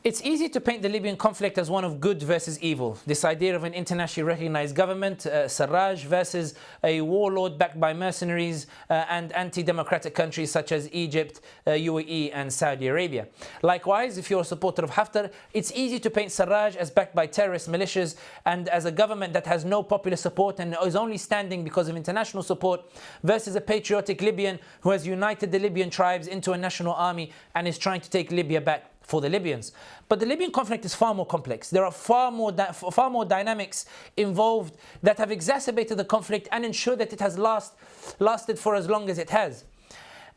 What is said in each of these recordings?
It's easy to paint the Libyan conflict as one of good versus evil. This idea of an internationally recognized government, Sarraj, versus a warlord backed by mercenaries and anti-democratic countries such as Egypt, UAE and Saudi Arabia. Likewise, if you're a supporter of Haftar, it's easy to paint Sarraj as backed by terrorist militias and as a government that has no popular support and is only standing because of international support, versus a patriotic Libyan who has united the Libyan tribes into a national army and is trying to take Libya back for the Libyans. But the Libyan conflict is far more complex. There are far more dynamics involved that have exacerbated the conflict and ensured that it has lasted for as long as it has.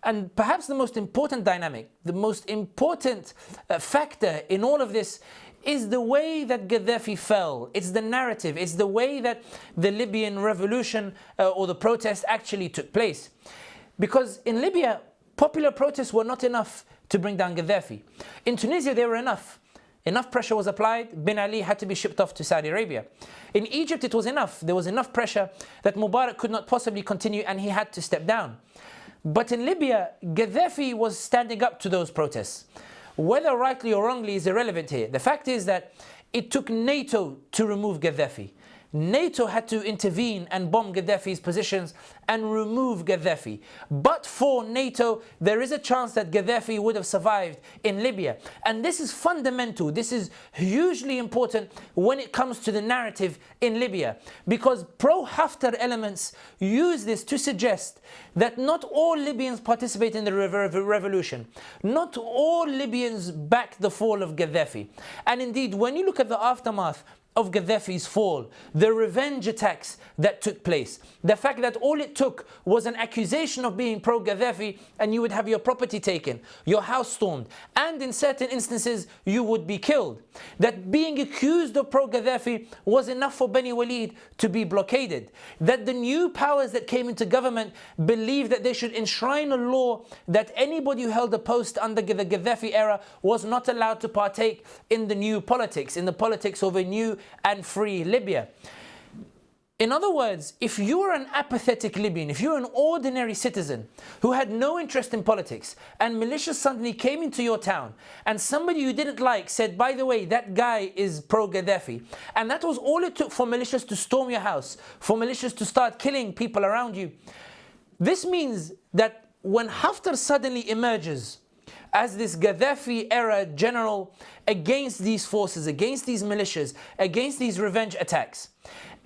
And perhaps the most important dynamic, the most important factor in all of this is the way that Gaddafi fell. It's the narrative. It's the way that the Libyan revolution or the protest actually took place. Because in Libya, popular protests were not enough to bring down Gaddafi. In Tunisia, they were enough. Enough pressure was applied. Ben Ali had to be shipped off to Saudi Arabia. In Egypt, it was enough. There was enough pressure that Mubarak could not possibly continue and he had to step down. But in Libya, Gaddafi was standing up to those protests. Whether rightly or wrongly is irrelevant here. The fact is that it took NATO to remove Gaddafi. NATO had to intervene and bomb Gaddafi's positions and remove Gaddafi. But for NATO, there is a chance that Gaddafi would have survived in Libya. And this is fundamental. This is hugely important when it comes to the narrative in Libya. Because pro-Haftar elements use this to suggest that not all Libyans participate in the revolution. Not all Libyans back the fall of Gaddafi. And indeed, when you look at the aftermath of Gaddafi's fall, the revenge attacks that took place, the fact that all it took was an accusation of being pro-Gaddafi and you would have your property taken, your house stormed, and in certain instances you would be killed. That being accused of pro-Gaddafi was enough for Beni Walid to be blockaded. That the new powers that came into government believed that they should enshrine a law that anybody who held a post under the Gaddafi era was not allowed to partake in the new politics, in the politics of a new and free Libya. In other words, if you were an apathetic Libyan, if you were an ordinary citizen who had no interest in politics and militias suddenly came into your town and somebody you didn't like said, by the way, that guy is pro-Gaddafi, and that was all it took for militias to storm your house, for militias to start killing people around you, this means that when Haftar suddenly emerges as this Gaddafi-era general against these forces, against these militias, against these revenge attacks,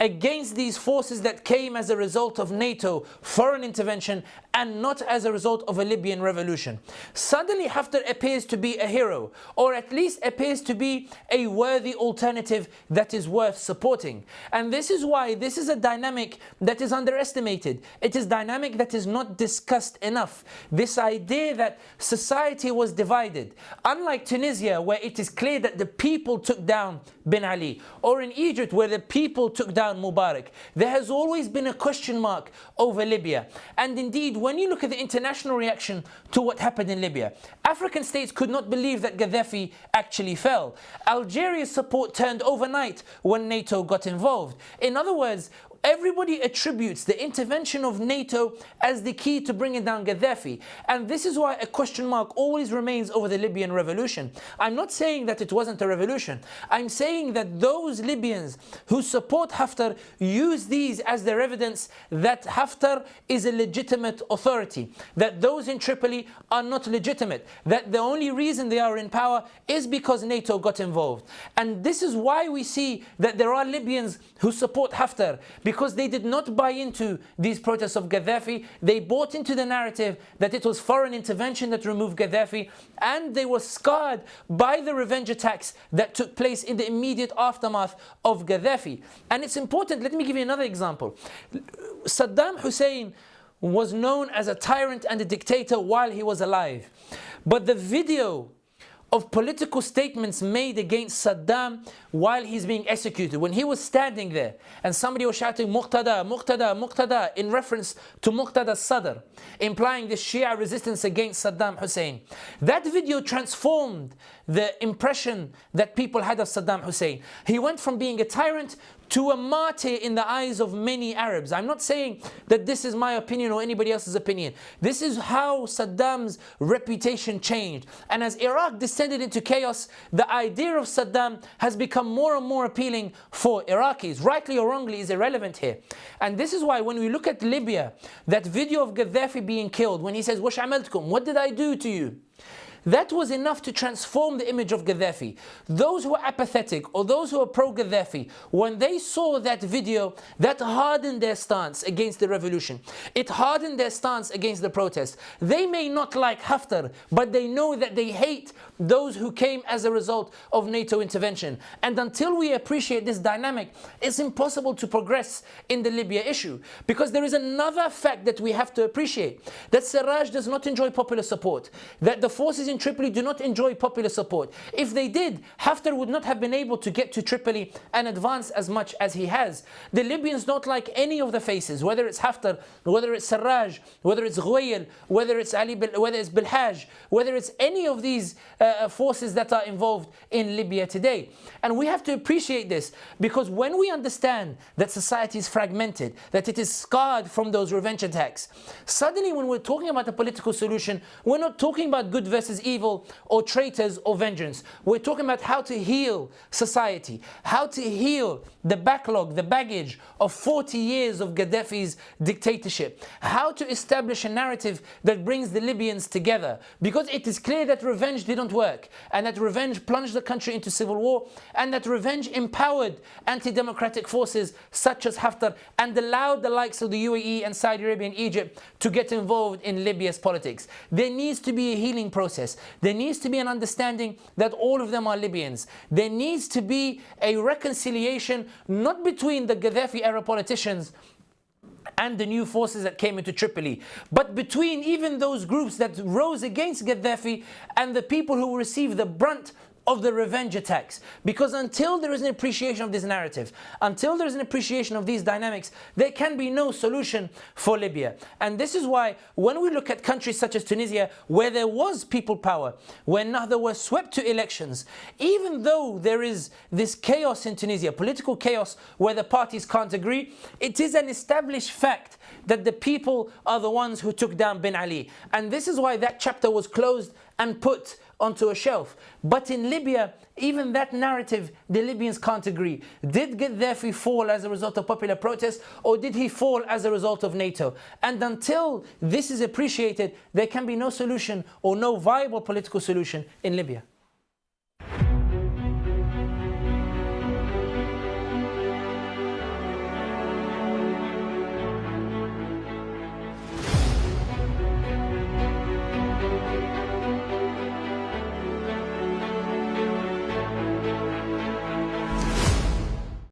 against these forces that came as a result of NATO foreign intervention and not as a result of a Libyan revolution. Suddenly Haftar appears to be a hero, or at least appears to be a worthy alternative that is worth supporting. And this is why this is a dynamic that is underestimated. It is dynamic that is not discussed enough. This idea that society was divided. Unlike Tunisia, where it is clear that the people took down Ben Ali, or in Egypt where the people took down Mubarak, there has always been a question mark over Libya. And indeed, when you look at the international reaction to what happened in Libya, African states could not believe that Gaddafi actually fell. Algeria's support turned overnight when NATO got involved. In other words, everybody attributes the intervention of NATO as the key to bringing down Gaddafi. And this is why a question mark always remains over the Libyan revolution. I'm not saying that it wasn't a revolution. I'm saying that those Libyans who support Haftar use these as their evidence that Haftar is a legitimate authority, that those in Tripoli are not legitimate, that the only reason they are in power is because NATO got involved. And this is why we see that there are Libyans who support Haftar, because they did not buy into these protests of Gaddafi. They bought into the narrative that it was foreign intervention that removed Gaddafi, and they were scarred by the revenge attacks that took place in the immediate aftermath of Gaddafi. And it's important, let me give you another example. Saddam Hussein was known as a tyrant and a dictator while he was alive. But the video of political statements made against Saddam while he's being executed, when he was standing there and somebody was shouting Muqtada, Muqtada, Muqtada in reference to Muqtada Sadr, implying the Shia resistance against Saddam Hussein. That video transformed the impression that people had of Saddam Hussein. He went from being a tyrant to a martyr in the eyes of many Arabs. I'm not saying that this is my opinion or anybody else's opinion. This is how Saddam's reputation changed. And as Iraq descended into chaos, the idea of Saddam has become more and more appealing for Iraqis. Rightly or wrongly is irrelevant here. And this is why when we look at Libya, that video of Gaddafi being killed, when he says, "Wash amaltkum," what did I do to you? That was enough to transform the image of Gaddafi. Those who are apathetic or those who are pro-Gaddafi, when they saw that video, that hardened their stance against the revolution. It hardened their stance against the protest. They may not like Haftar, but they know that they hate those who came as a result of NATO intervention. And until we appreciate this dynamic, it's impossible to progress in the Libya issue. Because there is another fact that we have to appreciate, that Sarraj does not enjoy popular support, that the forces in Tripoli do not enjoy popular support. If they did, Haftar would not have been able to get to Tripoli and advance as much as he has. The Libyans don't like any of the faces, whether it's Haftar, whether it's Sarraj, whether it's Ghouail, whether it's Bilhaj, whether it's any of these forces that are involved in Libya today. And we have to appreciate this, because when we understand that society is fragmented, that it is scarred from those revenge attacks, suddenly when we're talking about a political solution, we're not talking about good versus evil or traitors or vengeance. We're talking about how to heal society, how to heal the backlog, the baggage of 40 years of Gaddafi's dictatorship, how to establish a narrative that brings the Libyans together, because it is clear that revenge didn't work, and that revenge plunged the country into civil war, and that revenge empowered anti-democratic forces such as Haftar and allowed the likes of the UAE and Saudi Arabia and Egypt to get involved in Libya's politics. There needs to be a healing process. There needs to be an understanding that all of them are Libyans. There needs to be a reconciliation, not between the Gaddafi era politicians and the new forces that came into Tripoli, but between even those groups that rose against Gaddafi and the people who received the brunt of the revenge attacks. Because until there is an appreciation of this narrative, until there is an appreciation of these dynamics, there can be no solution for Libya. And this is why when we look at countries such as Tunisia, where there was people power, when they were swept to elections, even though there is this chaos in Tunisia, political chaos where the parties can't agree, it is an established fact that the people are the ones who took down Ben Ali. And this is why that chapter was closed and put onto a shelf. But in Libya, even that narrative, the Libyans can't agree. Did Gaddafi fall as a result of popular protest, or did he fall as a result of NATO? And until this is appreciated, there can be no solution or no viable political solution in Libya.